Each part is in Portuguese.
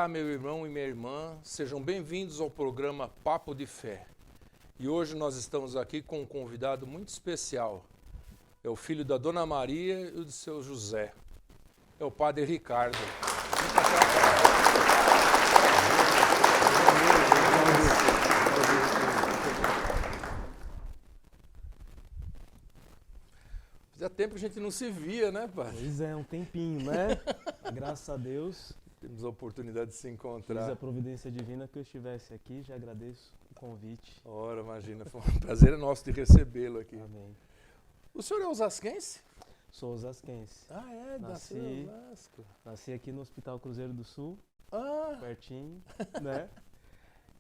Olá, meu irmão e minha irmã, sejam bem-vindos ao programa Papo de Fé. E hoje nós estamos aqui com um convidado muito especial. É o filho da Dona Maria e do seu José. É o Padre Ricardo. Fazia tempo que a gente não se via, né, Padre? Pois é, um tempinho, né? Graças a Deus. Temos a oportunidade de se Fiz encontrar. a providência divina que eu estivesse aqui, já agradeço o convite. Ora, imagina, foi um prazer nosso de recebê-lo aqui. Amém. O senhor é osasquense? Sou osasquense. Ah, é? Nasceu em Osasco. Nasci aqui no Hospital Cruzeiro do Sul, Ah, pertinho, né?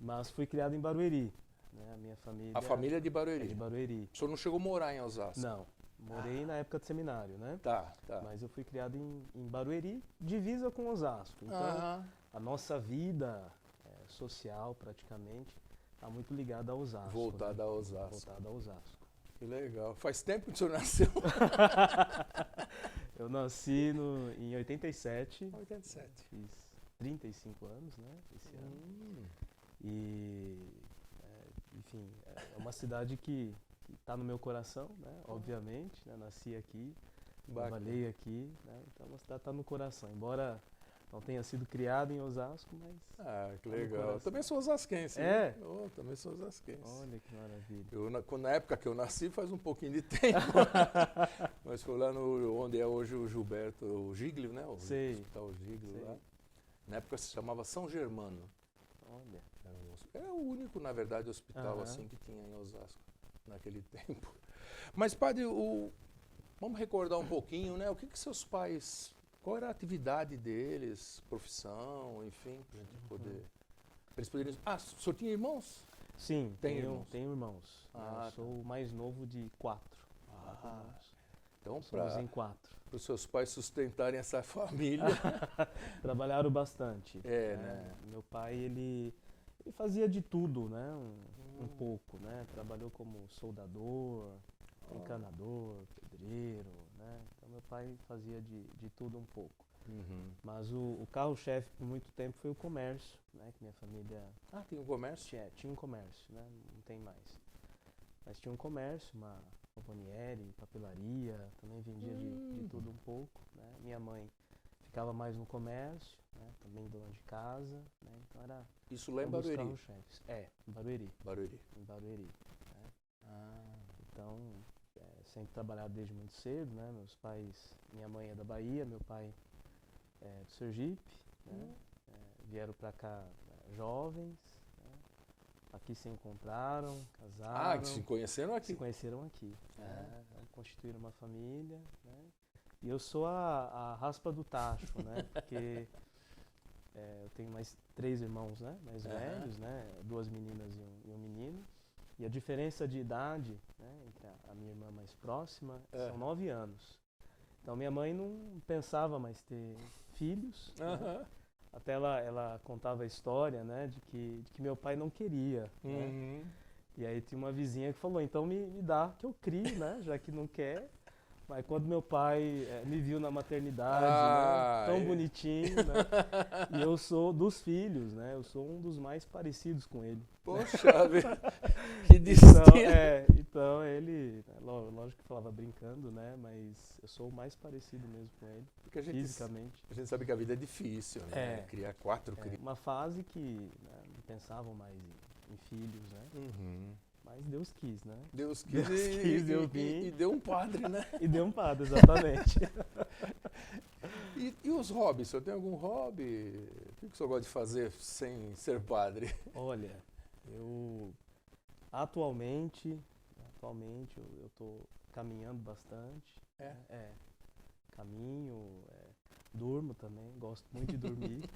Mas fui criado em Barueri, né? A minha família a família é de é Barueri. de Barueri. O senhor não chegou a morar em Osasco? Não, morei na época de seminário, né? Tá, tá. Mas eu fui criado em Barueri, divisa com Osasco. Então, Aham. a nossa vida social, praticamente, está muito ligada a Osasco. Voltada né? a Osasco. Voltada a Osasco. Que legal. Faz tempo que o senhor nasceu? Eu nasci em 87, 87. fiz 35 anos, né, esse ano. E, enfim, é uma cidade que está no meu coração, né, obviamente, né, nasci aqui, Bacana. trabalhei aqui, né, então a cidade está no coração. Embora não tenha sido criado em Osasco, mas... Ah, que Tá no legal. Eu coração. também sou osasquense. É? Né? Eu também sou osasquense. Olha que maravilha. Na época que eu nasci, faz um pouquinho de tempo. Mas foi lá onde é hoje o Gilberto, o Giglio, né? O Sei. Hospital Giglio Sei. lá. Na época se chamava São Germano. Olha. Era o único, na verdade, hospital Aham. assim que tinha em Osasco naquele tempo. Mas, padre, vamos recordar um pouquinho, né? O que seus pais, qual era a atividade deles, profissão, enfim, pra gente poder... pra eles poderem... Ah, o senhor tinha irmãos? Sim, Tem tenho irmãos? tenho irmãos. Ah, Eu tá. sou o mais novo de quatro. Ah, então Somos para em 4. os seus pais sustentarem essa família. Trabalharam bastante. É, né? Meu pai, ele fazia de tudo, né? Um pouco, né? Trabalhou como soldador, encanador, pedreiro, né? Então meu pai fazia de tudo um pouco. Uhum. Mas o carro-chefe por muito tempo foi o comércio, né? Que minha família Ah, tem um comércio? tinha um comércio, né? Não tem mais. Mas tinha um comércio, uma paniere, papelaria, também vendia de tudo um pouco, né? Minha mãe ficava mais no comércio, né? Também dona de casa, né? Então era Isso lá em um dos Barueri. carro-chefes. Em Barueri, Barueri. em Barueri. Né? Ah, Então, sempre trabalhado desde muito cedo, né? Meus pais, minha mãe é da Bahia, meu pai é do Sergipe, né? Vieram para cá jovens, né? Aqui se encontraram, casaram. que se conheceram aqui. Se conheceram aqui. Né? Constituíram uma família. Né? E eu sou a raspa do tacho, né? Porque eu tenho mais 3 irmãos, né? Mais velhos, né? 2 meninas e um menino. E a diferença de idade, né? Entre a minha irmã mais próxima são 9 anos. Então minha mãe não pensava mais ter filhos. Né? Até ela contava a história, né? De que meu pai não queria. Né? Uhum. E aí tinha uma vizinha que falou, então me dá que eu crie, né? Já que não quer. Mas quando meu pai me viu na maternidade, né? Tão bonitinho, né? E eu sou dos filhos, né? Eu sou um dos mais parecidos com ele. Poxa, que destino. Então ele, lógico que falava brincando, né? Mas eu sou o mais parecido mesmo com ele, Porque fisicamente. a gente sabe que a vida é difícil, né? Criar 4 crianças. Uma fase que não pensavam mais em filhos, né? Uhum. Mas Deus quis, né? Deus quis, Deus quis, eu vim. e deu um padre, né? E deu um padre, exatamente. E os hobbies? O senhor tem algum hobby? O que o senhor gosta de fazer sem ser padre? Olha, eu atualmente eu estou caminhando bastante. Caminho, durmo também, gosto muito de dormir.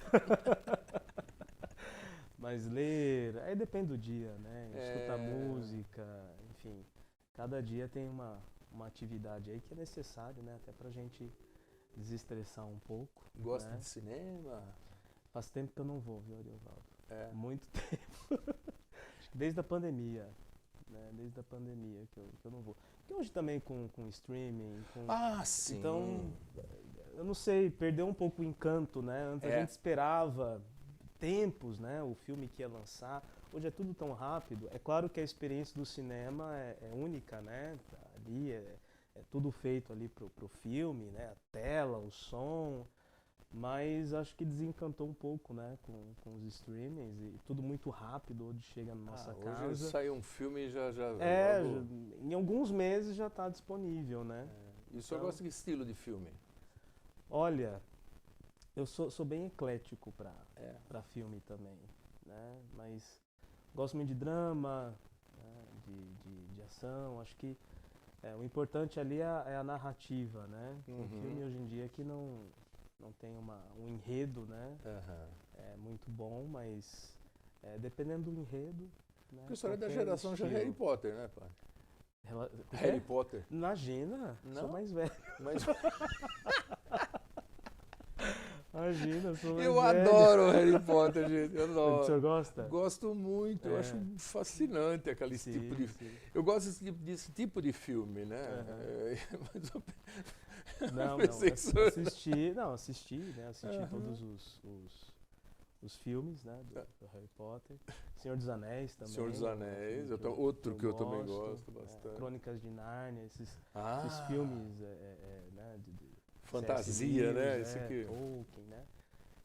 Mas ler, aí depende do dia, né? Escutar música, enfim. Cada dia tem uma atividade aí que é necessário, né? Até pra gente desestressar um pouco. Gosta né? de cinema? Faz tempo que eu não vou, viu, Ariovaldo? É. Muito tempo. Acho que desde a pandemia. Né? Desde a pandemia que eu não vou. E hoje também com streaming. Sim. Então, eu não sei, perdeu um pouco o encanto, né? Antes a gente esperava tempos, né? O filme que ia lançar. Hoje é tudo tão rápido. É claro que a experiência do cinema é única, né? Ali é tudo feito ali pro filme, né? A tela, o som. Mas acho que desencantou um pouco, né? Com os streamings e tudo muito rápido. Hoje chega na nossa Hoje casa. sai um filme e já logo... Em alguns meses já está disponível, né? E o senhor gosta de que estilo de filme? Olha, eu sou bem eclético É. para filme também, né? Mas gosto muito de drama, né? de ação. Acho que o importante ali é a narrativa, né? Tem Uhum. filme hoje em dia que não tem um enredo, né? Aham. É muito bom, mas dependendo do enredo, né? Porque o senhor é da qualquer geração já estilo. Harry Potter, né, pai? O Harry quê? Potter. Imagina, Não? sou mais velho. Mas Imagina, sou mais eu velho. adoro o Harry Potter, gente. Eu O adoro. senhor gosta? Gosto muito, eu É. acho fascinante aquele Sim, tipo de... sim. Eu gosto desse tipo de filme, né? Aham. Mas eu Não, pensei que o senhor... assisti, né? Assisti Aham. todos os filmes, né? Do Harry Potter. Senhor dos Anéis também. Senhor dos né, um Anéis, filme outro que eu também gosto bastante. Crônicas de Nárnia, esses Ah, filmes, né? De fantasia, C.S. né? Lewis, Esse aqui. Tolkien, né?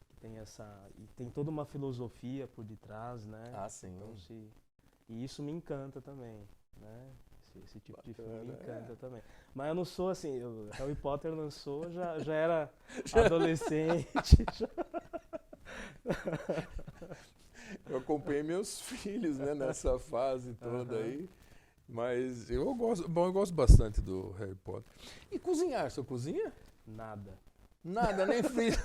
Que tem e tem toda uma filosofia por detrás, né? Ah, sim. Então, e isso me encanta também, né? Esse tipo de filme me Bacana, encanta também. Mas eu não sou assim, Harry Potter lançou, já era adolescente. Eu acompanhei meus filhos, né, nessa fase toda Aham. aí. Mas eu gosto bastante do Harry Potter. E cozinhar, o senhor cozinha? Nada. Nada, nem fiz.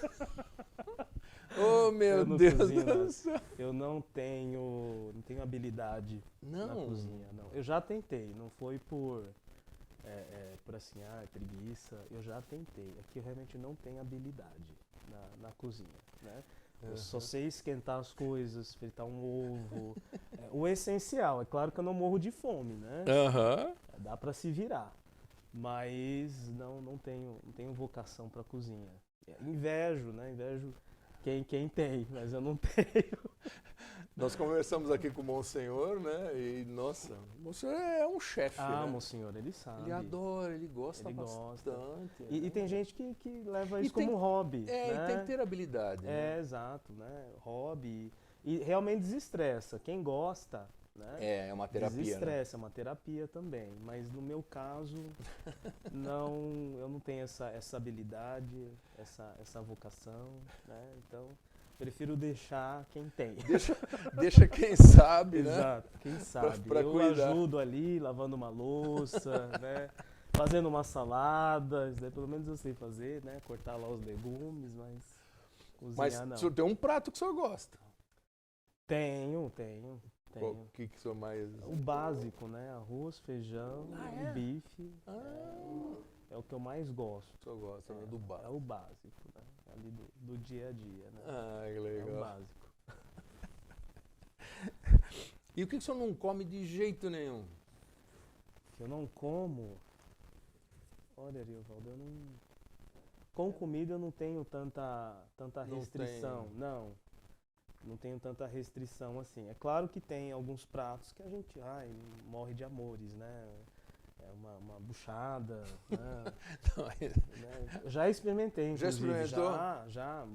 Oh, meu Eu não Deus cozinho do nada. céu. Eu não tenho habilidade na Não. cozinha, não. Eu já tentei, não foi por assim, preguiça. Eu já tentei. É que eu realmente não tenho habilidade na cozinha, né? Eu só sei esquentar as coisas, fritar um ovo. O essencial. É claro que eu não morro de fome, né? Aham. Dá pra se virar. Mas não tenho vocação pra cozinha. Invejo, né? Invejo quem tem, mas eu não tenho. Nós conversamos aqui com o Monsenhor, né? E, nossa, o Monsenhor é um chefe, Ah, né? Monsenhor, ele sabe. Ele adora, ele gosta Ele gosta. bastante. E né? tem gente que leva E isso tem- como hobby, É, né? e tem que ter habilidade, né? Exato, né? Hobby. E realmente desestressa. Quem gosta, né? É uma terapia, né? Desestressa, é uma terapia também. Mas no meu caso, eu não tenho essa habilidade, essa vocação, né? Então, prefiro deixar quem tem. Deixa quem sabe, né? Exato, quem sabe. pra eu cuidar. ajudo ali, lavando uma louça, né? Fazendo uma salada, isso daí pelo menos eu sei fazer, né? Cortar lá os legumes, mas Mas cozinhar não. o senhor tem um prato que o senhor gosta. Tenho. O que o senhor mais... O básico, né? Arroz, feijão, Ah, é? bife. Ah, É o que eu mais gosto. o senhor gosta, né? Do É bar. o básico, né? Ali do dia a dia, né? Ah, que É o legal. básico. E o que o senhor não come de jeito nenhum? Que eu não como. Olha, Ariovaldo, eu não. Com comida eu não tenho tanta Não restrição. tem. Não tenho tanta restrição assim. É claro que tem alguns pratos que a gente morre de amores, né? É uma buchada, né? Né? Eu já experimentei, Já inclusive. experimentou? Já,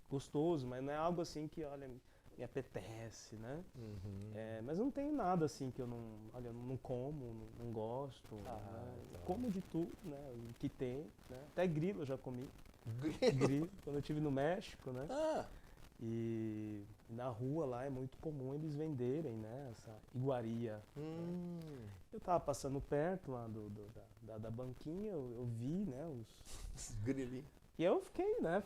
gostoso, mas não é algo assim que, olha, me apetece, né? Uhum. Mas eu não tenho nada assim que eu não como, não gosto. Ah, Né? tá. Como de tudo, né? O que tem, né? Até grilo eu já comi. Grilo? Grilo, quando eu estive no México, né? Ah, E na rua lá é muito comum eles venderem, né? Essa iguaria. Eu tava passando perto lá da banquinha, eu vi, né? grilinho. E eu fiquei, né?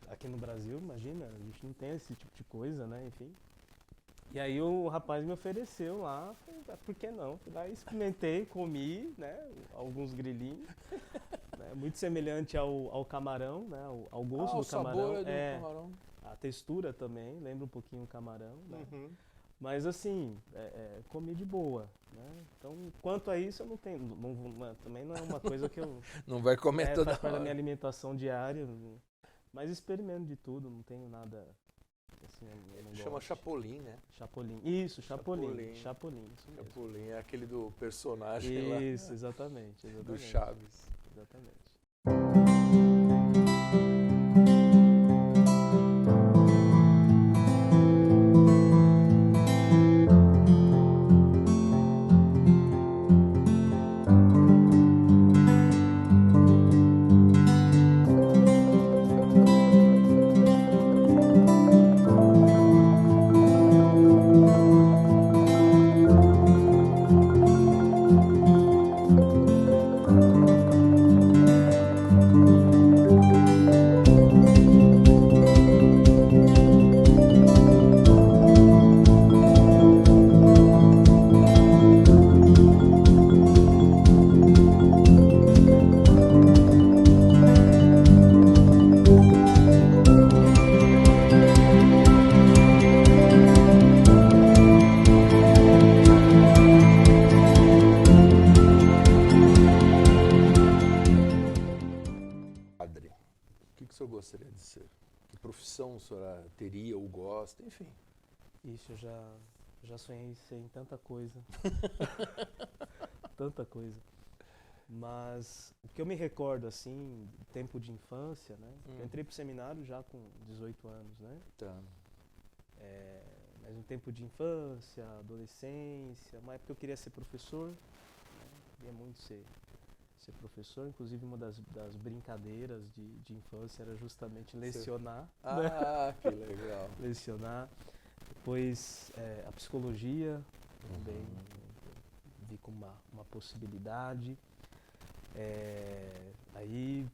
Aqui no Brasil, imagina, a gente não tem esse tipo de coisa, né? Enfim. E aí o rapaz me ofereceu lá, falei, por que não? Fui lá, experimentei, comi, né? Alguns grilinhos. Né, muito semelhante ao camarão, né? Ao gosto o do camarão. sabor é do camarão. A textura também, lembra um pouquinho o camarão, né? Uhum. Mas assim, comi de boa, né? Então, quanto a isso, eu não tenho, também não é uma coisa que eu Não vai comer toda faz parte da minha hora. alimentação diária, mas experimento de tudo, não tenho nada Assim, eu não Chama goste. Chapolin, né? Chapolin. Isso, Chapolin. Chapolin. Chapolin, isso mesmo. Chapolin é aquele do personagem lá Isso, exatamente, do exatamente. Chaves. Exatamente. Padre, o que o senhor gostaria de ser? Que profissão o senhor teria ou gosta? Enfim. Ixi, eu já sonhei em ser em tanta coisa. Tanta coisa. Mas o que eu me recordo, assim, do tempo de infância, né? Eu entrei pro seminário já com 18 anos, né? Tá. Mas no tempo de infância, adolescência, uma época eu queria ser professor, né? Queria muito ser professor. Inclusive, uma das brincadeiras de infância era justamente lecionar. Né? Ah, que legal. Lecionar. Depois, a psicologia, também vi como uma possibilidade. Aí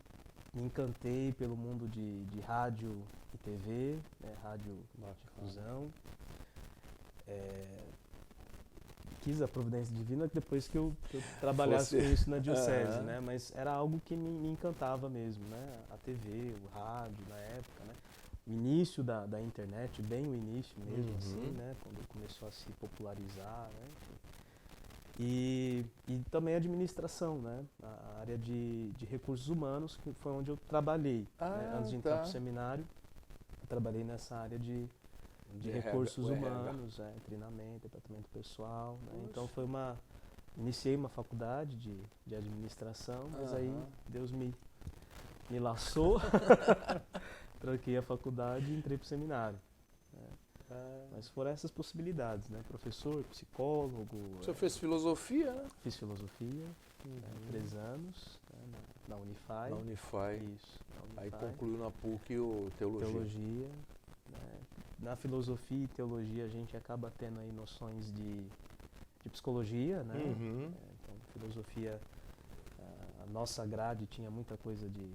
me encantei pelo mundo de rádio e TV, né? Rádio difusão. Quis a providência divina depois que eu trabalhasse com isso na diocese, né? Mas era algo que me encantava mesmo, né? A TV, o rádio na época, né? O início da internet, bem o início mesmo, assim, né? Quando começou a se popularizar, né? E também administração, né? A área de recursos humanos, que foi onde eu trabalhei. Né? Antes de entrar para o seminário, eu trabalhei nessa área de recursos humanos, treinamento, departamento pessoal. Né? Então iniciei uma faculdade de administração, mas aí Deus me laçou, tranquei a faculdade e entrei para o seminário. Mas foram essas possibilidades, né? Professor, psicólogo. O senhor fez filosofia, né? Fiz filosofia, 3 anos, né? Na Unify. Na Unify. Isso. Na Unify. Aí concluiu na PUC o teologia. Né? Na filosofia e teologia a gente acaba tendo aí noções de psicologia, né? Então, filosofia, a nossa grade tinha muita coisa de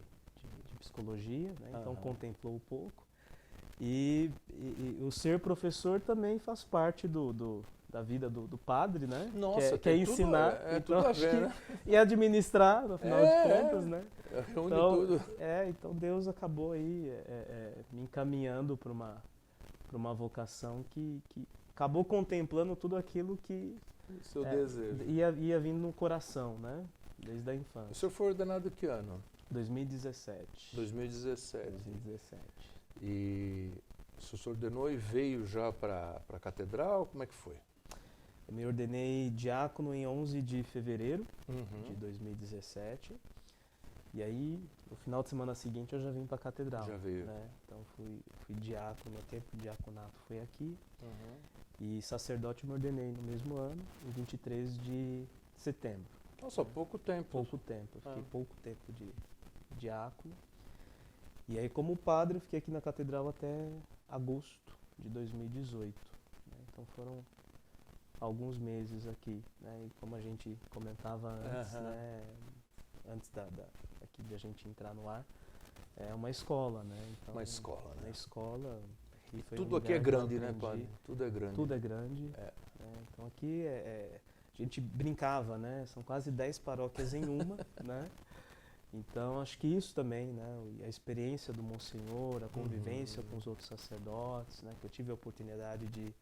psicologia, né? Então contemplou um pouco. E o ser professor também faz parte da vida do padre, né? Nossa, que é ensinar, tudo então a acho ver, que, né? e administrar, no final de contas, né? Reúne Então, tudo. então Deus acabou aí me encaminhando para uma vocação que acabou contemplando tudo aquilo que Seu desejo. ia vindo no coração, né? Desde a O infância. senhor foi ordenado que ano? 2017. 2017. 2017. E o senhor se ordenou e veio já para a catedral? Como é que foi? Eu me ordenei diácono em 11 de fevereiro de 2017. E aí, no final de semana seguinte, eu já vim para a catedral. Já veio. Né? Então, fui diácono, meu tempo de diaconato foi aqui. E sacerdote me ordenei no mesmo ano, em 23 de setembro. Nossa, pouco tempo. Pouco tempo. Eu fiquei pouco tempo de diácono. E aí, como padre, eu fiquei aqui na catedral até agosto de 2018. Né? Então, foram alguns meses aqui. Né? E como a gente comentava antes, né? Antes aqui de a gente entrar no ar, é uma escola, né? Então, uma escola, né? Uma escola. Aqui foi tudo um aqui é lugar que eu grande, né, aprendi. padre? Tudo é grande. Tudo é grande. Né? Então, aqui a gente brincava, né? São quase 10 paróquias em uma, né? Então, acho que isso também, né? A experiência do Monsenhor, a convivência com os outros sacerdotes, né? Que eu tive a oportunidade de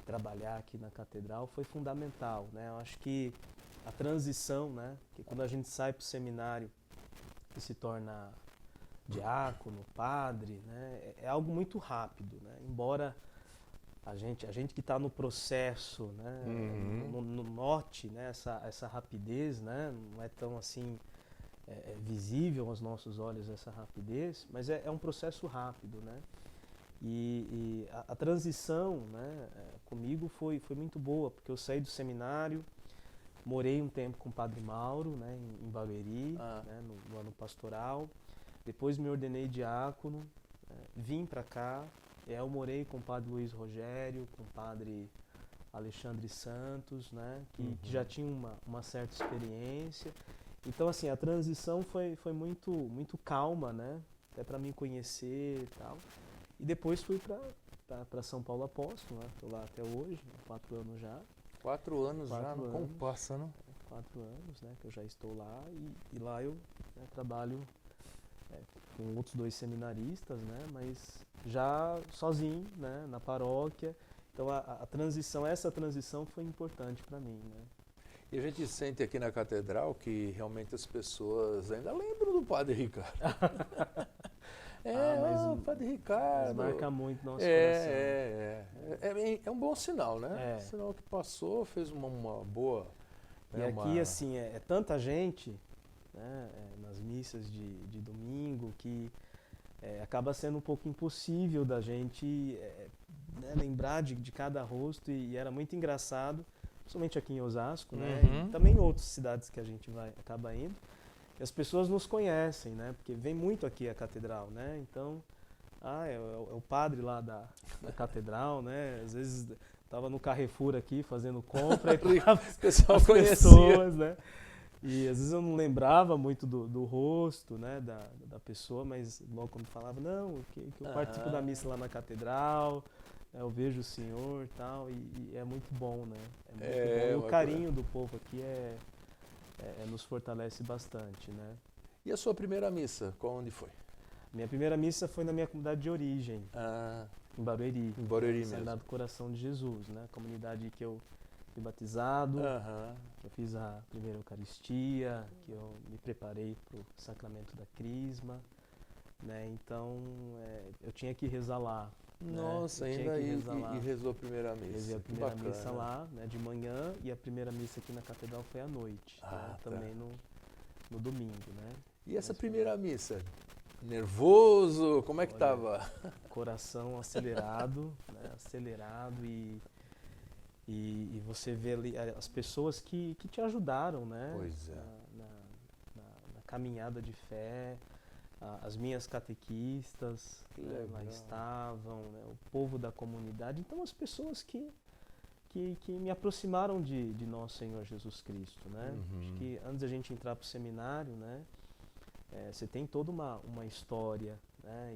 trabalhar aqui na catedral, foi fundamental, né? Eu acho que a transição, né? Que quando a gente sai para o seminário e se torna diácono, padre, né? É algo muito rápido, né? Embora a gente que está no processo, né, no note, né, essa rapidez, né, não é tão assim visível aos nossos olhos essa rapidez, mas é um processo rápido, né? E a transição, né, comigo foi muito boa, porque eu saí do seminário, morei um tempo com o Padre Mauro, né, em Barueri, né, no ano pastoral. Depois me ordenei diácono, vim para cá. Eu morei com o Padre Luiz Rogério, com o Padre Alexandre Santos, né, que já tinha uma certa experiência. Então, assim, a transição foi muito calma, né, até para me conhecer e tal. E depois fui para São Paulo Apóstolo, né, estou lá até hoje, 4 anos já. 4 anos já, como passa, né? 4 anos, né, que eu já estou lá, e lá eu, né, trabalho com outros 2 seminaristas, né, mas já sozinho, né, na paróquia. Então essa transição foi importante para mim, né. E a gente sente aqui na catedral que realmente as pessoas ainda lembram do Padre Ricardo. Mas o Padre Ricardo. marca muito nosso coração. É um bom sinal, né? É. Sinal que passou, fez uma boa... E aqui, assim, é tanta gente, né, nas missas de domingo, que acaba sendo um pouco impossível da gente né, lembrar de cada rosto, e era muito engraçado, principalmente aqui em Osasco, né, e também em outras cidades que a gente acaba indo, e as pessoas nos conhecem, né, porque vem muito aqui a catedral, né, então, é o padre lá da catedral, né, às vezes estava no Carrefour aqui fazendo compra e o pessoal as conhecia. pessoas, né? E às vezes eu não lembrava muito do rosto, né, da pessoa, mas logo quando falava, não, que eu participo da missa lá na catedral, eu vejo o senhor e tal, e é muito bom, né? É muito bom. E o carinho do povo aqui nos fortalece bastante, né? E a sua primeira missa, onde foi? Minha primeira missa foi na minha comunidade de origem, em Barueri. Em Barueri mesmo. Sagrado Coração de Jesus, né? Comunidade que eu fui batizado, que eu fiz a primeira Eucaristia, que eu me preparei para o sacramento da Crisma, né? Então eu tinha que rezar lá. Nossa, né? ainda e rezou a primeira missa. Rezei a primeira missa lá, né, de manhã, e a primeira missa aqui na catedral foi à noite, né? Também no domingo, né? E essa primeira missa? Nervoso? Como é que estava? Coração acelerado, né? Acelerado, e você vê ali as pessoas que te ajudaram, né? Pois é. Na caminhada de fé, as minhas catequistas, né, lá estavam, né, o povo da comunidade. Então, as pessoas que me aproximaram de nosso Senhor Jesus Cristo, né? Acho que antes da gente entrar para o seminário, né, você tem toda uma história, né,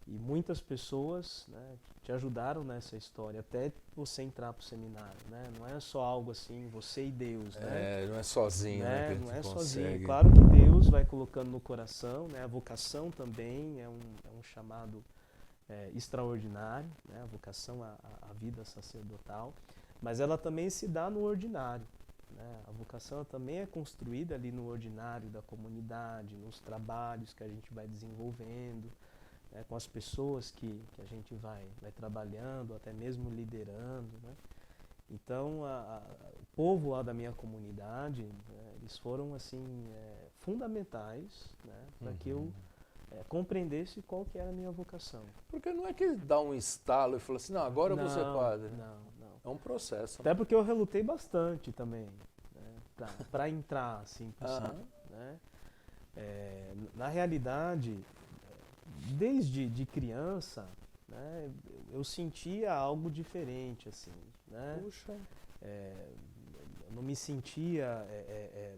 e muitas pessoas, né, te ajudaram nessa história, até você entrar para o seminário, né? Não é só algo assim, você e Deus, né? Não é sozinho, né? Não é sozinho. Claro que Deus vai colocando no coração, né? A vocação também é um chamado extraordinário, né? A vocação à vida sacerdotal, mas ela também se dá no ordinário, né? A vocação também é construída ali no ordinário da comunidade, nos trabalhos que a gente vai desenvolvendo, com as pessoas que a gente vai trabalhando, até mesmo liderando, né? Então, o povo lá da minha comunidade, eles foram assim fundamentais, né, para que eu compreendesse qual que era a minha vocação. Porque não é que ele dá um estalo e fala assim, não, agora eu vou ser padre. Não. É um processo. Até porque eu relutei bastante também, né, para entrar, assim, né? Na realidade, desde criança, né, eu sentia algo diferente, assim, né? Puxa. Eu não me sentia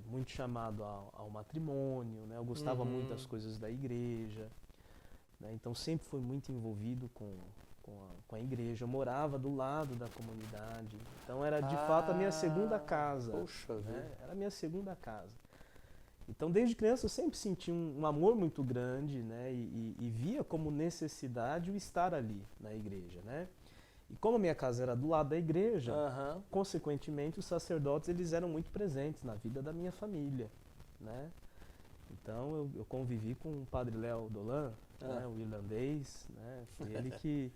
muito chamado ao matrimônio, né? Eu gostava muito das coisas da igreja, né? Então sempre fui muito envolvido com a igreja. Eu morava do lado da comunidade, então era de fato a minha segunda casa. Poxa, né? Era a minha segunda casa. Então, desde criança, eu sempre senti um amor muito grande, né? E via como necessidade o estar ali na igreja, né? E como a minha casa era do lado da igreja, consequentemente, os sacerdotes eles eram muito presentes na vida da minha família, né? Então eu convivi com o padre Léo Dolan, né, o irlandês, né, foi ele que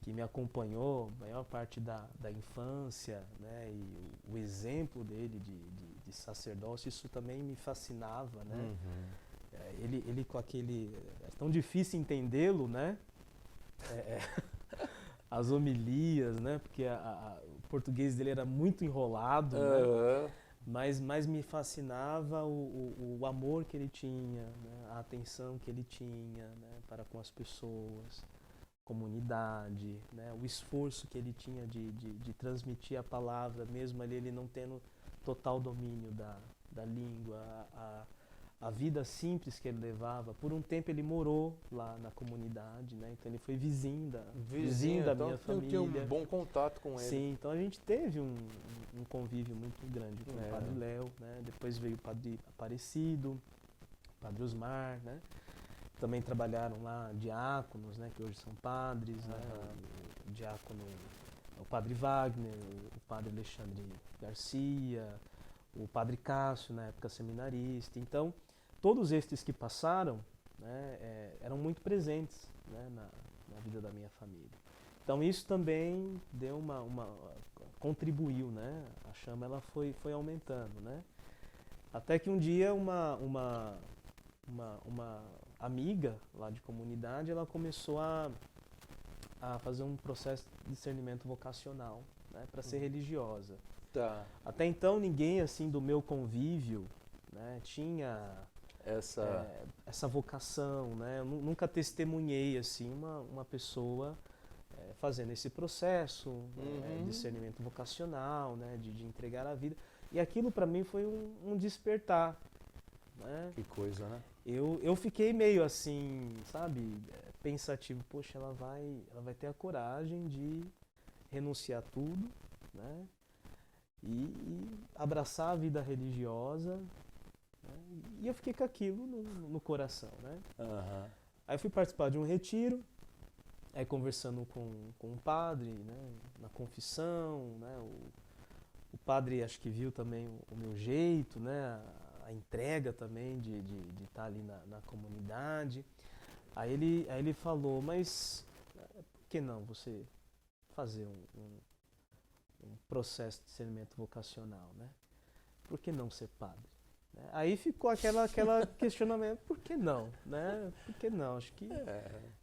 me acompanhou a maior parte da infância, né, e o exemplo dele de sacerdócio, isso também me fascinava, né. Ele com aquele... É tão difícil entendê-lo, né, as homilias, né, porque o português dele era muito enrolado, né, mas me fascinava o amor que ele tinha, né, a atenção que ele tinha, né, para com as pessoas, comunidade, né, o esforço que ele tinha de transmitir a palavra, mesmo ali ele não tendo total domínio da língua, a vida simples que ele levava. Por um tempo ele morou lá na comunidade, né, então ele foi vizinho da então minha família. Tinha um bom contato com ele. Sim, então a gente teve um convívio muito grande com o Padre Léo, né, depois veio o Padre Aparecido, o Padre Osmar, né. Também trabalharam lá diáconos, né, que hoje são padres, né, o diácono, o Padre Wagner, o Padre Alexandre Garcia, o Padre Cássio, na época seminarista. Então, todos estes que passaram, né, eram muito presentes, né, na vida da minha família. Então, isso também deu contribuiu, né, a chama ela foi aumentando, né, até que um dia uma amiga lá de comunidade, ela começou a fazer um processo de discernimento vocacional, né, para ser religiosa. Tá. Até então ninguém assim do meu convívio, né, tinha essa vocação, né? Eu nunca testemunhei assim uma pessoa fazendo esse processo, né, de discernimento vocacional, né, de entregar a vida. E aquilo para mim foi um despertar, né? Que coisa, né? Eu fiquei meio assim, sabe, pensativo. Poxa, ela vai ter a coragem de renunciar tudo, né? E abraçar a vida religiosa, né? E eu fiquei com aquilo no coração, né? Aí fui participar de um retiro, aí conversando com um padre, né, na confissão, né, o padre acho que viu também o meu jeito, né, a entrega também de estar ali na comunidade. Aí ele falou, mas por que não você fazer um processo de discernimento vocacional, né? Por que não ser padre? Aí ficou aquela questionamento, por que não, né? Por que não? Acho que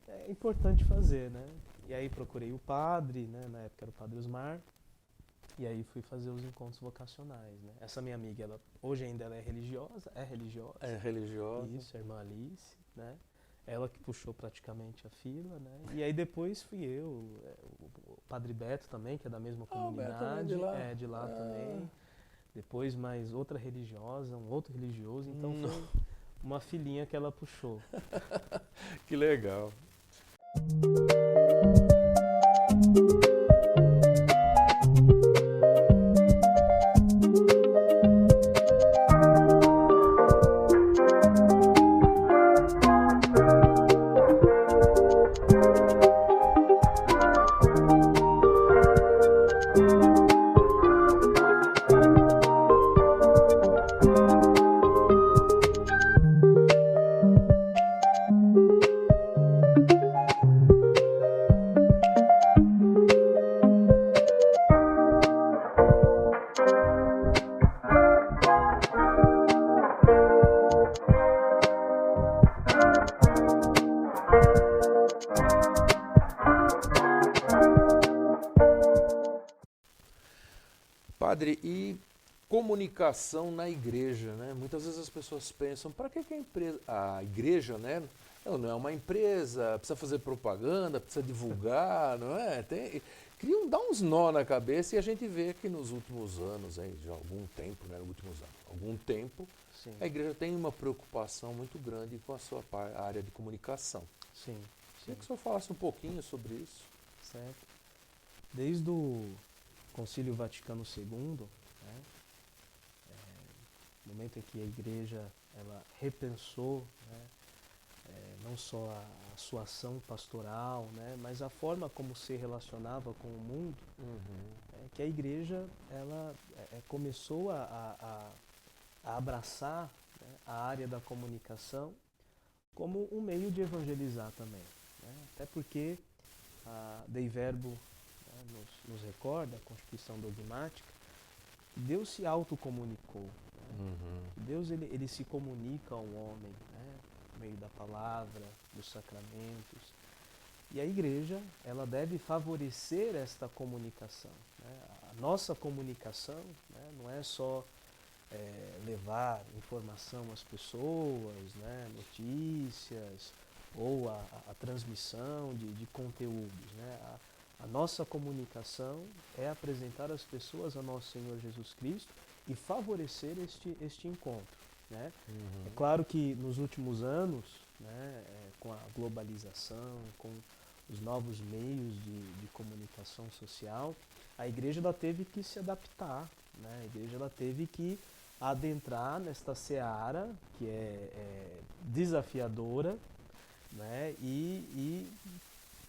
é importante fazer, né? E aí procurei o padre, né? Na época era o Padre Osmar, e aí fui fazer os encontros vocacionais, né? Essa minha amiga, hoje ainda ela é religiosa. É religiosa. Isso, a irmã Alice, né? Ela que puxou praticamente a fila, né? E aí depois fui eu, o Padre Beto também, que é da mesma comunidade, de lá também. Depois mais outra religiosa, um outro religioso, então foi uma filinha que ela puxou. Que legal. Padre, e comunicação na igreja, né? Muitas vezes as pessoas pensam, para que a igreja, né? Não é uma empresa, precisa fazer propaganda, precisa divulgar, não é? Dá uns nó na cabeça e a gente vê que nos últimos anos, já há algum tempo, né? Algum tempo, sim, a igreja tem uma preocupação muito grande com a sua área de comunicação. Sim. Queria que o senhor falasse um pouquinho sobre isso. Certo. Desde o Concílio Vaticano II, né, no momento em que a igreja ela repensou, né, não só a sua ação pastoral, né, mas a forma como se relacionava com o mundo, que a igreja ela começou a abraçar, né, a área da comunicação como um meio de evangelizar também, né? Até porque a Dei Verbo, né, nos recorda, a Constituição Dogmática, que Deus se autocomunicou. Deus ele se comunica ao homem, né, por meio da palavra, dos sacramentos. E a igreja ela deve favorecer esta comunicação, né? A nossa comunicação, né, não é só levar informação às pessoas, né, notícias ou a transmissão de conteúdos, né? A nossa comunicação é apresentar às pessoas a nosso Senhor Jesus Cristo e favorecer este encontro, né? É claro que nos últimos anos, né, com a globalização, com os novos meios de comunicação social, a igreja ela teve que se adaptar, né? A igreja ela teve que adentrar nesta seara que é desafiadora, né? E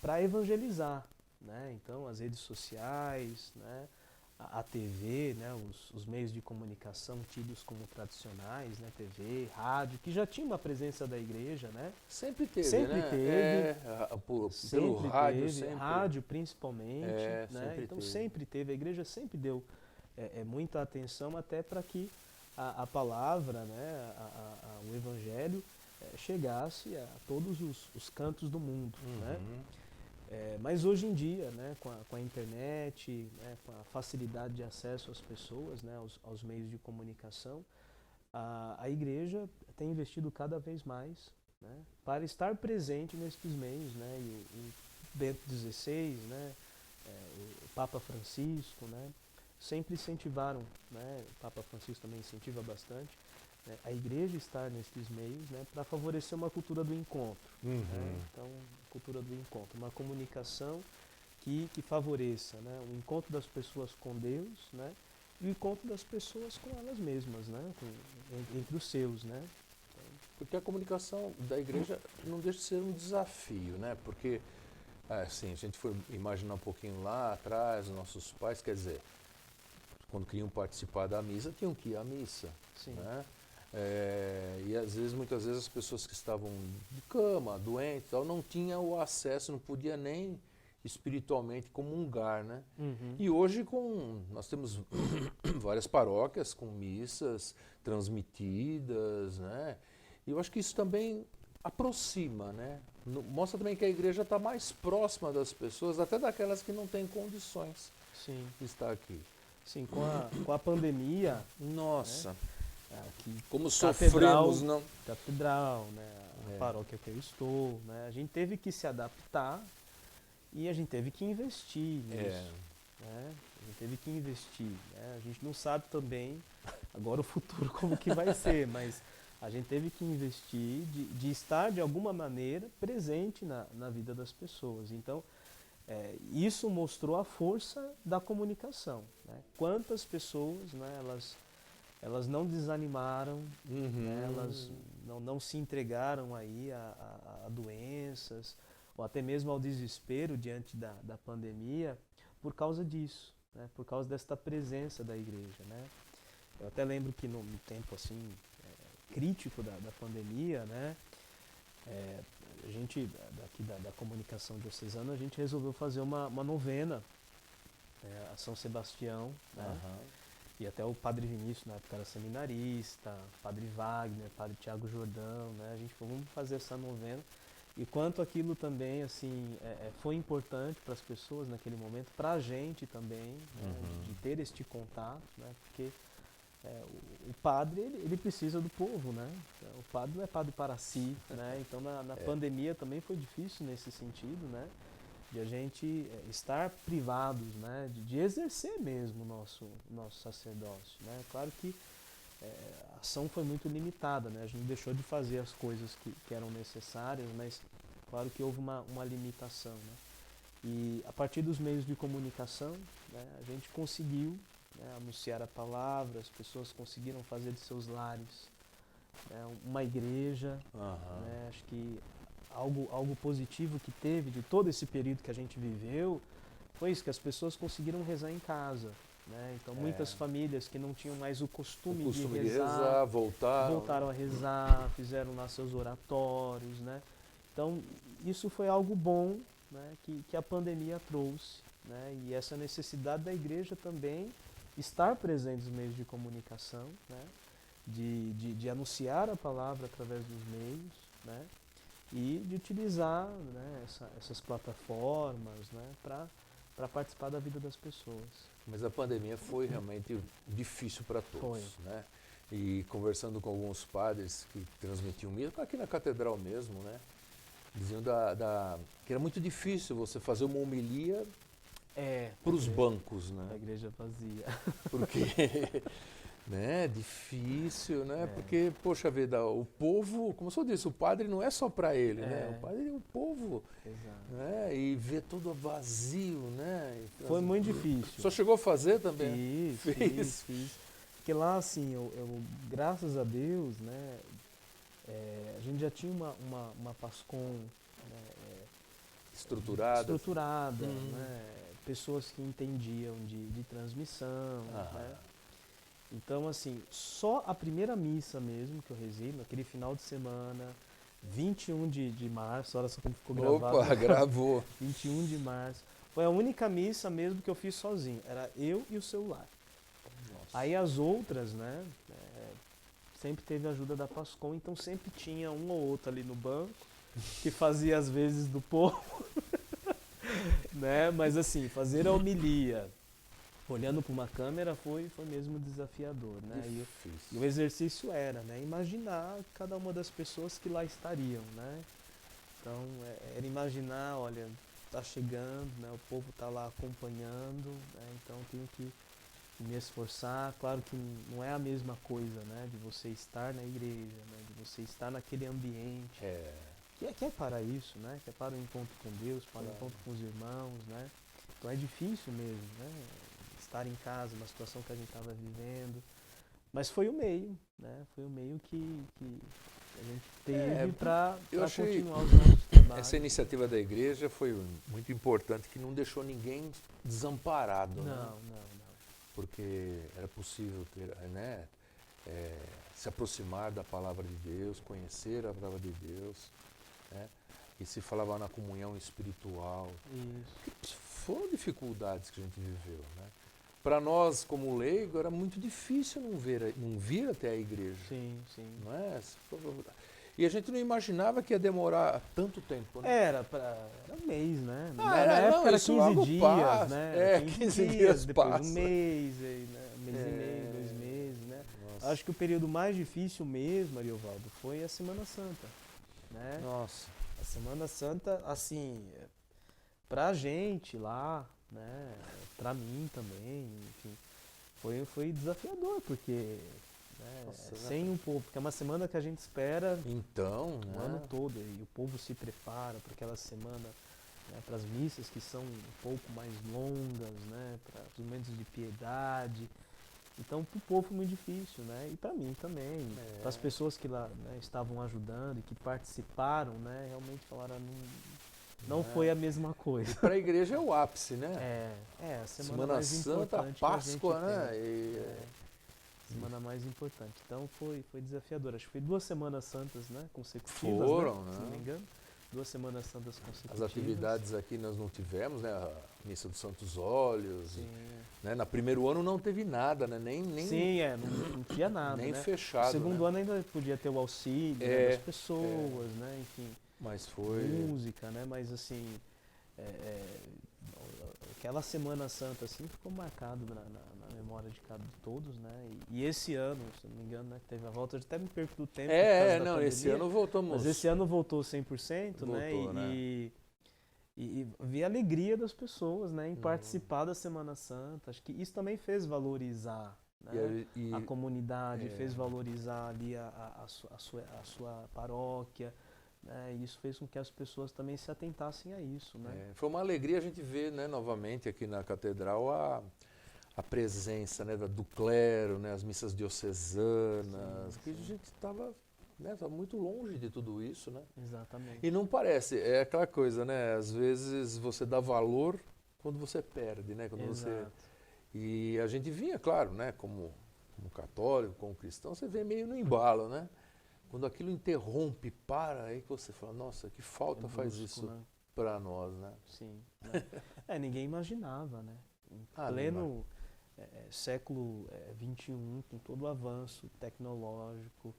para evangelizar, né? Então as redes sociais, né? A TV, né? Os meios de comunicação tidos como tradicionais, né? TV, rádio, que já tinha uma presença da igreja, né? Sempre teve, Sempre né? teve. Pelo Sempre rádio, teve, sempre. rádio principalmente, né? Sempre Então teve. sempre teve, a igreja sempre deu muita atenção até para que a palavra, né? O evangelho chegasse a todos os cantos do mundo, né? Mas hoje em dia, né, com a internet, né, com a facilidade de acesso às pessoas, né, aos meios de comunicação, a igreja tem investido cada vez mais, né, para estar presente nesses meios, né, e o Bento XVI, né, o Papa Francisco, né, sempre incentivaram, né, o Papa Francisco também incentiva bastante, né, a igreja estar nesses meios, né, para favorecer uma cultura do encontro. Né, então, cultura do encontro, uma comunicação que favoreça, né, o encontro das pessoas com Deus, né, e o encontro das pessoas com elas mesmas, né, entre os seus, né. Porque a comunicação da igreja não deixa de ser um desafio, né? Porque, assim, a gente foi imaginar um pouquinho lá atrás, os nossos pais, quer dizer, quando queriam participar da missa, tinham que ir à missa, Sim. né? E às vezes, muitas vezes as pessoas que estavam de cama, doentes, tal, não tinham o acesso, não podia nem espiritualmente comungar, né? E hoje nós temos várias paróquias com missas transmitidas, né? E eu acho que isso também aproxima, né? Mostra também que a igreja está mais próxima das pessoas, até daquelas que não têm condições Sim. de estar aqui. Sim, com a pandemia, Nossa, aqui, como Catedral, sofremos, não? Catedral, né, a paróquia que eu estou, né, a gente teve que se adaptar e a gente teve que investir nisso. Né? A gente teve que investir. Né? A gente não sabe também agora o futuro como que vai ser, mas a gente teve que investir de estar de alguma maneira presente na vida das pessoas. Então, isso mostrou a força da comunicação. Né? Quantas pessoas, né, elas não desanimaram, né, elas não se entregaram aí a doenças, ou até mesmo ao desespero diante da pandemia, por causa disso, né, por causa desta presença da igreja. Né? Eu até lembro que no tempo assim, crítico da pandemia, né, a gente, daqui da comunicação diocesana, a gente resolveu fazer uma novena a São Sebastião, né? E até o Padre Vinícius, na época, era seminarista, Padre Wagner, Padre Tiago Jordão, né? A gente falou, vamos fazer essa novena. E quanto aquilo também, assim, foi importante para as pessoas naquele momento, para a gente também, né? De ter este contato, né? Porque o padre, ele precisa do povo, né? O padre não é padre para si, né? Então, na pandemia também foi difícil nesse sentido, né? De a gente estar privados, né? De exercer mesmo o nosso sacerdócio, né? Claro que a ação foi muito limitada, né? A gente deixou de fazer as coisas que eram necessárias, mas claro que houve uma limitação, né? E a partir dos meios de comunicação, né, a gente conseguiu, né, anunciar a palavra, as pessoas conseguiram fazer de seus lares, né, uma igreja. Né, acho que algo positivo que teve de todo esse período que a gente viveu foi isso, que as pessoas conseguiram rezar em casa, né? Então muitas famílias que não tinham mais o costume, O costume de de rezar, rezar, voltaram. voltaram a rezar, fizeram lá seus oratórios, né? Então isso foi algo bom, né? Que a pandemia trouxe, né? E essa necessidade da igreja também estar presente nos meios de comunicação, né? De anunciar a palavra através dos meios, né? E de utilizar, né, essas plataformas, né, para participar da vida das pessoas. Mas a pandemia foi realmente difícil para todos, Foi. né? E conversando com alguns padres que transmitiam mesmo, aqui na catedral mesmo, né? Diziam que era muito difícil você fazer uma homilia para os bancos, A né? igreja vazia. Porque né, difícil, né? Porque, poxa vida, o povo, como o senhor disse, o padre não é só para ele, né? O padre é o povo, Exato. né? E ver tudo vazio, né? Foi muito difícil. O senhor chegou a fazer também? Fiz. Porque lá, assim, graças a Deus, né, a gente já tinha uma PASCOM, né, Estruturada. né, pessoas que entendiam de transmissão, né. Então, assim, só a primeira missa mesmo que eu rezei, naquele final de semana, 21 de março, olha só como ficou gravado. Opa, gravou. 21 de março. Foi a única missa mesmo que eu fiz sozinho. Era eu e o celular. Nossa. Aí as outras, né, sempre teve a ajuda da PASCOM, então sempre tinha um ou outro ali no banco que fazia as vezes do povo, né? Mas assim, fazer a homilia olhando para uma câmera foi mesmo desafiador, né? E o exercício era, né, imaginar cada uma das pessoas que lá estariam, né? Então, era imaginar, olha, tá chegando, né? O povo tá lá acompanhando, né? Então tenho que me esforçar. Claro que não é a mesma coisa, né? De você estar na igreja, né? De você estar naquele ambiente. Que é para isso, né? Que é para o encontro com Deus, para o encontro com os irmãos, né? Então é difícil mesmo, né? Estar em casa, uma situação que a gente estava vivendo. Mas foi o meio, né? Foi o meio que a gente teve para continuar os nossos trabalhos. Essa iniciativa da igreja foi muito importante, que não deixou ninguém desamparado, né? Não. Porque era possível ter, né, se aproximar da palavra de Deus, conhecer a palavra de Deus, né? E se falava na comunhão espiritual. Isso. Foram dificuldades que a gente viveu, né? Para nós, como leigo, era muito difícil não vir até a igreja. Sim. Não é? E a gente não imaginava que ia demorar tanto tempo, né? Era um mês, né? Ah, Na era, época não, era isso 15 logo dias, passa. né? 15 dias depois passa. um mês, né? Um mês e meio, 2 meses, né? Nossa. Acho que o período mais difícil mesmo, Ariovaldo, foi a Semana Santa, né? Nossa. A Semana Santa, assim, pra gente lá, né? Pra mim também, enfim, foi desafiador, porque sem o povo, porque é uma semana que a gente espera Então, o ano todo, e o povo se prepara para aquela semana, né, para as missas que são um pouco mais longas, né, para os momentos de piedade. Então, para o povo foi muito difícil, né, e para mim também, para as pessoas que lá, né, estavam ajudando e que participaram, né, realmente falaram, não foi a mesma coisa. Para a igreja é o ápice, né? A semana mais Santa, importante Páscoa, que a gente né? tem. Semana mais importante. Então foi desafiador. Acho que foi 2 Semanas Santas, né, consecutivas. Foram, né? Se não me engano. 2 Semanas Santas consecutivas. As atividades aqui nós não tivemos, né? A Missa dos Santos Óleos. Sim. Né? No primeiro ano não teve nada, né? Nem Sim, não tinha nada. nem né? fechado. No segundo né? ano ainda podia ter o auxílio né, das pessoas, né? Enfim. Mas foi. Música, né? Mas assim. Aquela Semana Santa assim ficou marcado na memória de todos, né? E esse ano, se não me engano, né, teve a volta, eu até me perco do tempo. Esse ano voltamos. Mas esse ano voltou 100%, Voltou, né? E vi a alegria das pessoas, né, em participar da Semana Santa. Acho que isso também fez valorizar, né, a comunidade, fez valorizar ali a sua paróquia. E isso fez com que as pessoas também se atentassem a isso, né? Foi uma alegria a gente ver, né, novamente aqui na catedral a presença, né, do clero, né, as missas diocesanas, que a gente estava, né, muito longe de tudo isso, né? Exatamente. E não parece, é aquela coisa, né? Às vezes você dá valor quando você perde, né? Quando Exato. E a gente vinha, claro, né, como católico, como cristão, você vê meio no embalo, né? Quando aquilo interrompe, para, aí que você fala, nossa, que falta faz brusco, isso né? para nós, né? Sim. Né? Ninguém imaginava, né? Em Ah, pleno século XXI, com todo o avanço tecnológico,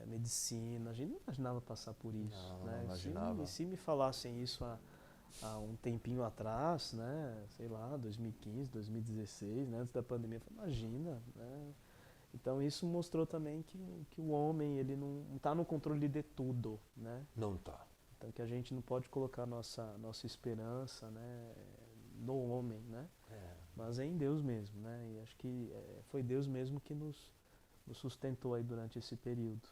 medicina, a gente não imaginava passar por isso. Não, Né? não imaginava. Se me falassem isso há um tempinho atrás, né? Sei lá, 2015, 2016, né? Antes da pandemia, eu falei, imagina, né? Então isso mostrou também que o homem ele não está no controle de tudo, né? Não tá. Então que a gente não pode colocar nossa esperança, né, no homem, né? Mas é em Deus mesmo, né? E acho que foi Deus mesmo que nos sustentou aí durante esse período.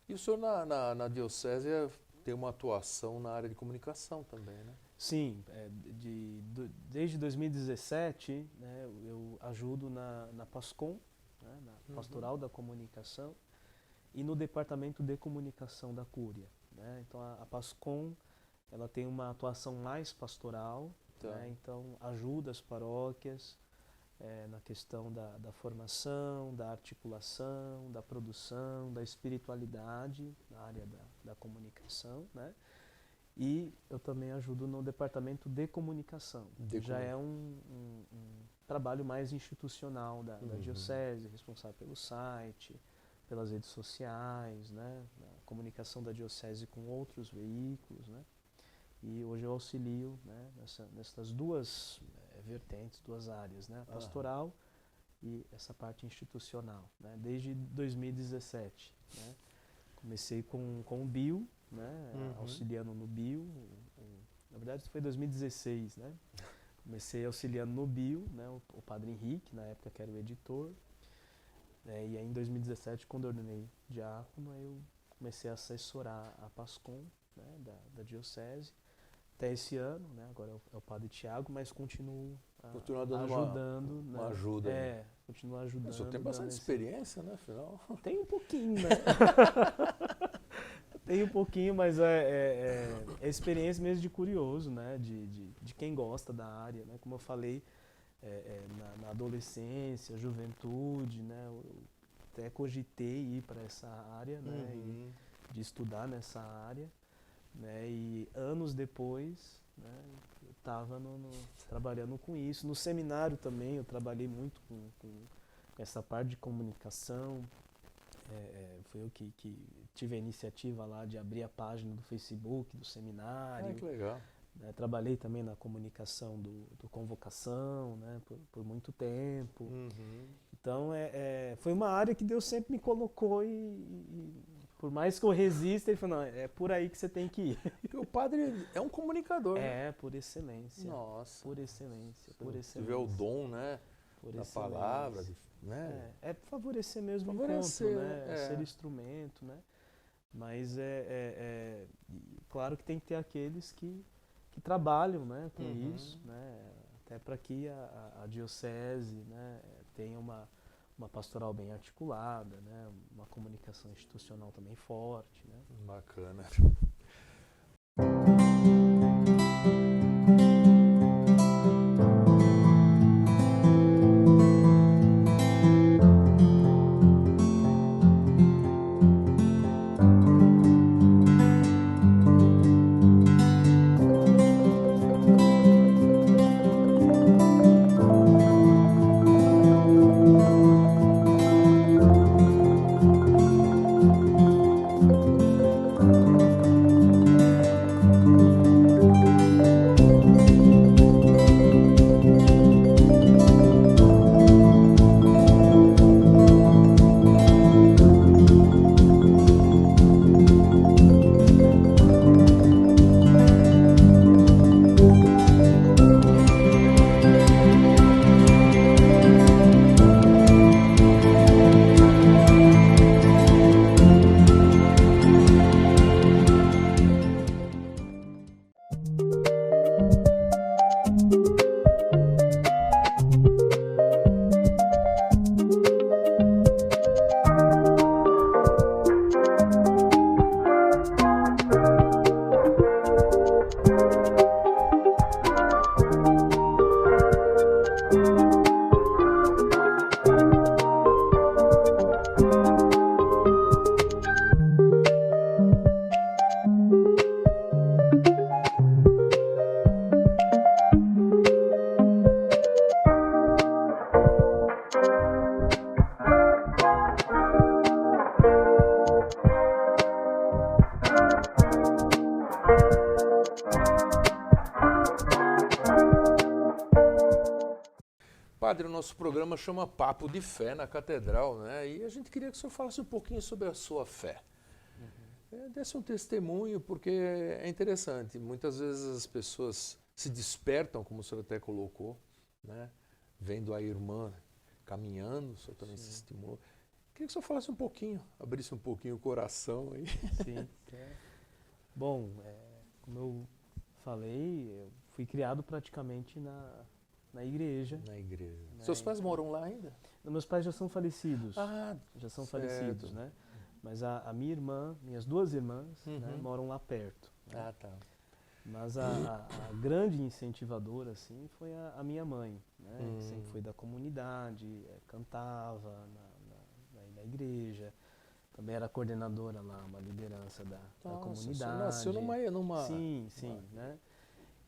E o senhor na diocese tem uma atuação na área de comunicação também, né? Sim, desde 2017, né, eu ajudo na PASCOM, né, na Pastoral da Comunicação, e no Departamento de Comunicação da Cúria. Né? Então a PASCOM ela tem uma atuação mais pastoral, Tá. né? Então ajuda as paróquias na questão da formação, da articulação, da produção, da espiritualidade na área da comunicação, né? E eu também ajudo no departamento de comunicação, que já é um trabalho mais institucional da diocese, responsável pelo site, pelas redes sociais, né, a comunicação da diocese com outros veículos, né? E hoje eu auxilio, né, nessas duas vertentes, duas áreas, né, a pastoral e essa parte institucional, né, desde 2017, né? Comecei com o Bio, né, auxiliando no Bio, na verdade foi 2016, né? Comecei auxiliando no Bio, né, o Padre Henrique, na época que era o editor, e aí em 2017, quando eu ordenei diácono, aí eu comecei a assessorar a PASCOM, né, da diocese, até esse ano, né, agora é o Padre Tiago, mas continuo dando ajudando. uma ajuda. Continuo ajudando. O senhor tem bastante experiência, né, afinal? Tem um pouquinho, né? Tem um pouquinho, mas é experiência mesmo de curioso, né? De quem gosta da área, né? Como eu falei, na adolescência, juventude, né? Eu até cogitei ir para essa área, né? E de estudar nessa área, né? E anos depois, né? Eu estava trabalhando com isso. No seminário também eu trabalhei muito com essa parte de comunicação. Foi eu que tive a iniciativa lá de abrir a página do Facebook do seminário. Que legal. Trabalhei também na comunicação do Convocação, né, por muito tempo. Então foi uma área que Deus sempre me colocou e por mais que eu resista, ele falou, não, é por aí que você tem que ir. Porque o padre é um comunicador. É, por excelência. Nossa. Por excelência. Se tiver o dom, né, da palavra, né? É favorecer mesmo o encontro, né? Ser instrumento, né? Mas claro que tem que ter aqueles que trabalham, né, com isso, né? Até para que a diocese, né, tenha uma pastoral bem articulada, né? Uma comunicação institucional também forte, né? Bacana. nosso programa chama Papo de Fé na Catedral, né? E a gente queria que o senhor falasse um pouquinho sobre a sua fé. Desse um testemunho, porque é interessante. Muitas vezes as pessoas se despertam, como o senhor até colocou, né? Vendo a irmã caminhando, o senhor também se estimulou. Queria que o senhor falasse um pouquinho, abrisse um pouquinho o coração aí. Sim. Bom, como eu falei, eu fui criado praticamente na igreja. Na igreja. Né? Seus pais moram lá ainda? Meus pais já são falecidos. Já são certo. falecidos, né? Mas a minha irmã, minhas duas irmãs, né, moram lá perto. Né? Ah, tá. Mas a grande incentivadora, assim, foi a minha mãe, né? Que sempre foi da comunidade, cantava na igreja, também era coordenadora lá, uma liderança da comunidade. Você nasceu numa... Sim, né?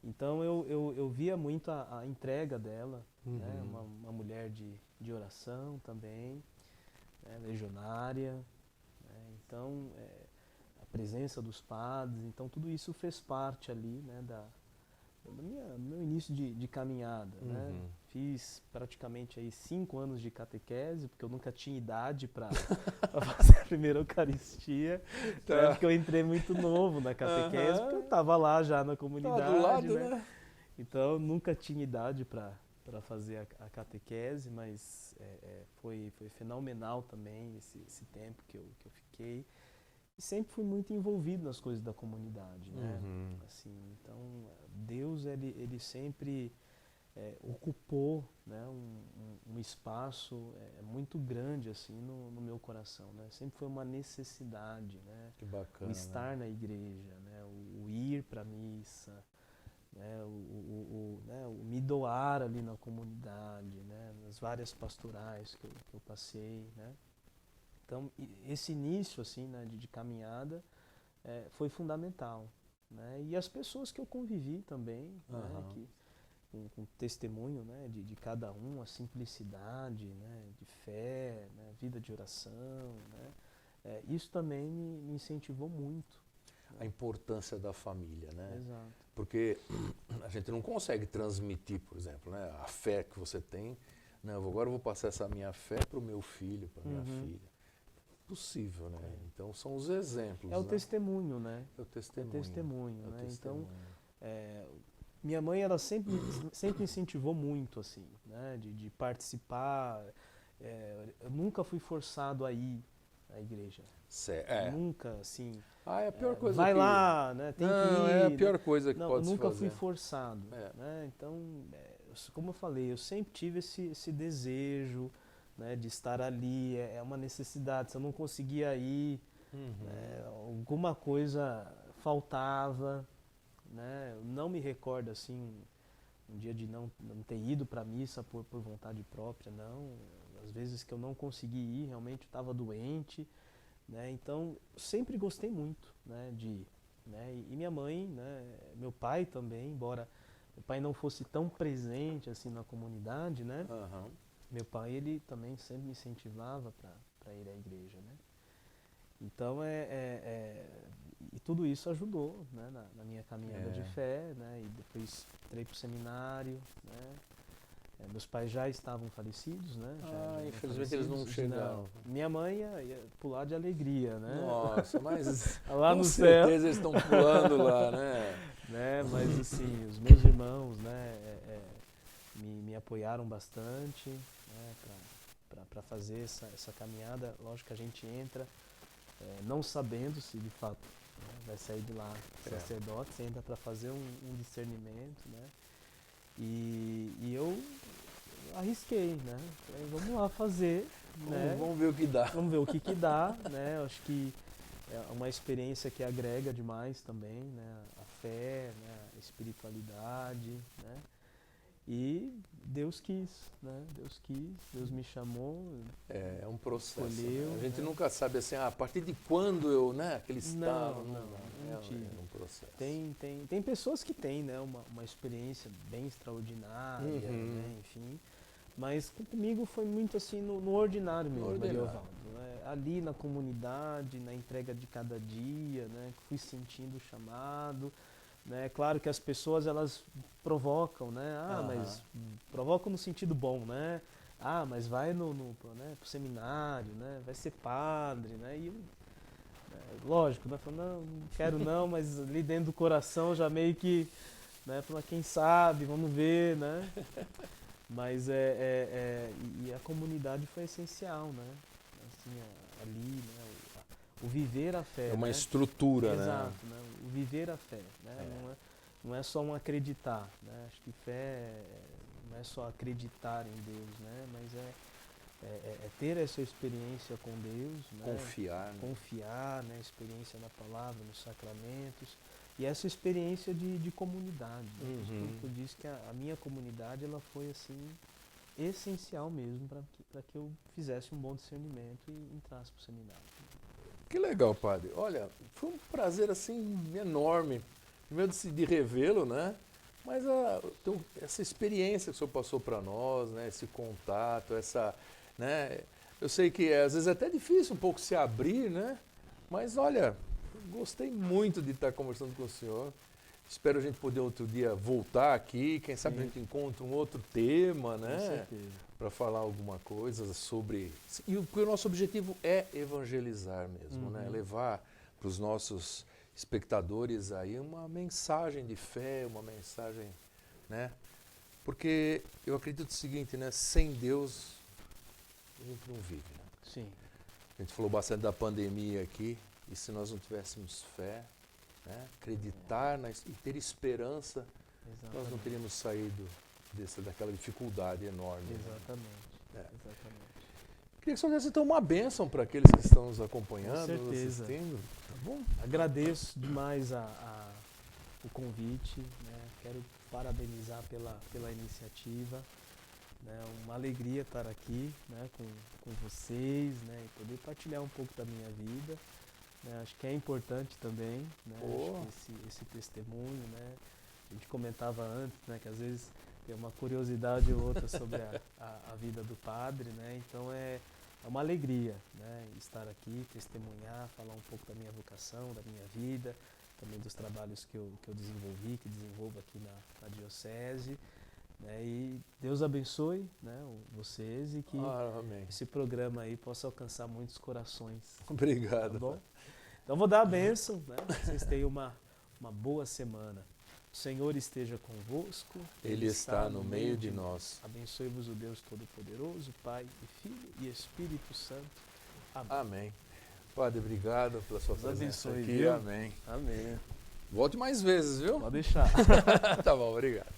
Então eu via muito a entrega dela, né? Uma mulher de oração também, né? Legionária, né? Então a presença dos padres, então tudo isso fez parte ali, né? Do meu início de caminhada, né? Fiz praticamente aí 5 anos de catequese, porque eu nunca tinha idade para fazer a primeira Eucaristia, né? Porque eu entrei muito novo na catequese, porque eu estava lá já na comunidade, do lado, né? Então eu nunca tinha idade para fazer a catequese, mas foi fenomenal também esse tempo que eu fiquei. E sempre fui muito envolvido nas coisas da comunidade, né? Assim, então Deus ele sempre ocupou, né, um espaço muito grande assim no meu coração, né? Sempre foi uma necessidade, né? Que bacana. O estar na igreja, né? O ir para a missa, né? O me doar ali na comunidade, né? Nas várias pastorais que eu passei, né? Então, esse início assim, né, de caminhada foi fundamental, né? E as pessoas que eu convivi também, né, com testemunho, né, de cada um, a simplicidade, né, de fé, né, vida de oração, né? Isso também me incentivou muito. A importância da família, né? Exato. Porque a gente não consegue transmitir, por exemplo, né, a fé que você tem. Não, agora eu vou passar essa minha fé para o meu filho, para a minha filha. Possível, né? Então são os exemplos. É o né? testemunho, né? É o testemunho. É o testemunho, né? Testemunho. Então, minha mãe, ela sempre incentivou muito, assim, né? De participar. Eu nunca fui forçado a ir à igreja. Nunca, assim. É a pior coisa vai que... lá, né? Tem que ir. É a pior coisa que não, pode eu se nunca fazer. fui forçado, né? Então, como eu falei, eu sempre tive esse desejo, né, de estar ali, é uma necessidade. Se eu não conseguia ir, alguma coisa faltava, né? Eu não me recordo assim um dia de não ter ido para a missa por vontade própria, não. Às vezes que eu não consegui ir, realmente eu estava doente, né? Então sempre gostei muito, né, de ir, né? E minha mãe, né, meu pai também, embora meu pai não fosse tão presente assim na comunidade, né? Meu pai, ele também sempre me incentivava para ir à igreja, né? Então, e tudo isso ajudou, né, na minha caminhada de fé, né? E depois entrei para o seminário, né? Meus pais já estavam falecidos, né? Infelizmente eles não chegaram. Minha mãe ia pular de alegria, né? Nossa, mas lá com no certeza céu. eles estão pulando lá, né? Mas assim, os meus irmãos, né, me apoiaram bastante, né, para fazer essa caminhada. Lógico que a gente entra não sabendo se de fato, né, vai sair de lá sacerdote, você entra para fazer um discernimento, né? E eu arrisquei, né? Falei, vamos lá fazer, né? Vamos ver o que dá. Vamos ver o que dá, né? Eu acho que é uma experiência que agrega demais também, né? A fé, né? A espiritualidade, né? E Deus quis, né? Deus me chamou. É um processo. Escolheu, né? A gente né? nunca sabe assim, a partir de quando eu, né? Aquele estado. Não tive. É um processo. Tem pessoas que têm, né? Uma experiência bem extraordinária, né? Enfim. Mas comigo foi muito assim no ordinário mesmo, Ariovaldo, né? Ali na comunidade, na entrega de cada dia, né? Fui sentindo o chamado. Né? Claro que as pessoas elas provocam, né? Mas provocam no sentido bom, né? mas vai né, pro seminário, né? Vai ser padre, né? E lógico, né? Falando, não quero não, mas ali dentro do coração já meio que, né? Falando, quem sabe, vamos ver, né? Mas e a comunidade foi essencial, né? Assim, ali, né? O viver a fé. É uma né? estrutura, Exato, né? O viver a fé, né? Não é só um acreditar, né? Acho que fé não é só acreditar em Deus, né? Mas é ter essa experiência com Deus, né? Confiar, né? Confiar, né? Experiência na palavra, nos sacramentos e essa experiência de comunidade. Né? Uhum. Eu disse que a minha comunidade ela foi assim essencial mesmo para que eu fizesse um bom discernimento e entrasse para o seminário. Que legal, padre. Olha, foi um prazer assim enorme. Primeiro de revê-lo, né? Mas essa experiência que o senhor passou para nós, né? Esse contato, né? Eu sei que às vezes é até difícil um pouco se abrir, né? Mas olha, gostei muito de estar conversando com o senhor. Espero a gente poder outro dia voltar aqui. Quem sabe a gente encontra um outro tema, né? Com certeza. Para falar alguma coisa sobre... Porque o nosso objetivo é evangelizar mesmo, né? Levar para os nossos espectadores aí uma mensagem de fé, uma mensagem, né? Porque eu acredito o seguinte, né? Sem Deus a gente não vive, né? Sim. A gente falou bastante da pandemia aqui, e se nós não tivéssemos fé, né? Acreditar e ter esperança, Exatamente. nós não teríamos saído daquela dificuldade enorme. Exatamente. Né? Exatamente. Queria que o senhor desse então uma bênção para aqueles que estão nos acompanhando, Com nos certeza. assistindo. Tá bom? Agradeço demais o convite, né? Quero parabenizar pela iniciativa. Né? Uma alegria estar aqui, né? com vocês, né? E poder partilhar um pouco da minha vida. Né? Acho que é importante também, né? Acho que esse testemunho. Né? A gente comentava antes, né? Que às vezes tem uma curiosidade ou outra sobre a vida do padre. Né? Então é uma alegria, né? Estar aqui, testemunhar, falar um pouco da minha vocação, da minha vida, também dos trabalhos que eu desenvolvi, que desenvolvo aqui na diocese. Né? E Deus abençoe, né, vocês e que esse programa aí possa alcançar muitos corações. Obrigado. Tá bom? Então vou dar a bênção, né? Vocês tenham uma boa semana. O Senhor esteja convosco. Ele está no meio de nós. Abençoe-vos o Deus Todo-Poderoso, Pai e Filho e Espírito Santo. Amém. Amém. Padre, obrigado pela sua presença abençoe, aqui. Viu? Amém. Amém. Volte mais vezes, viu? Pode deixar. Tá bom, obrigado.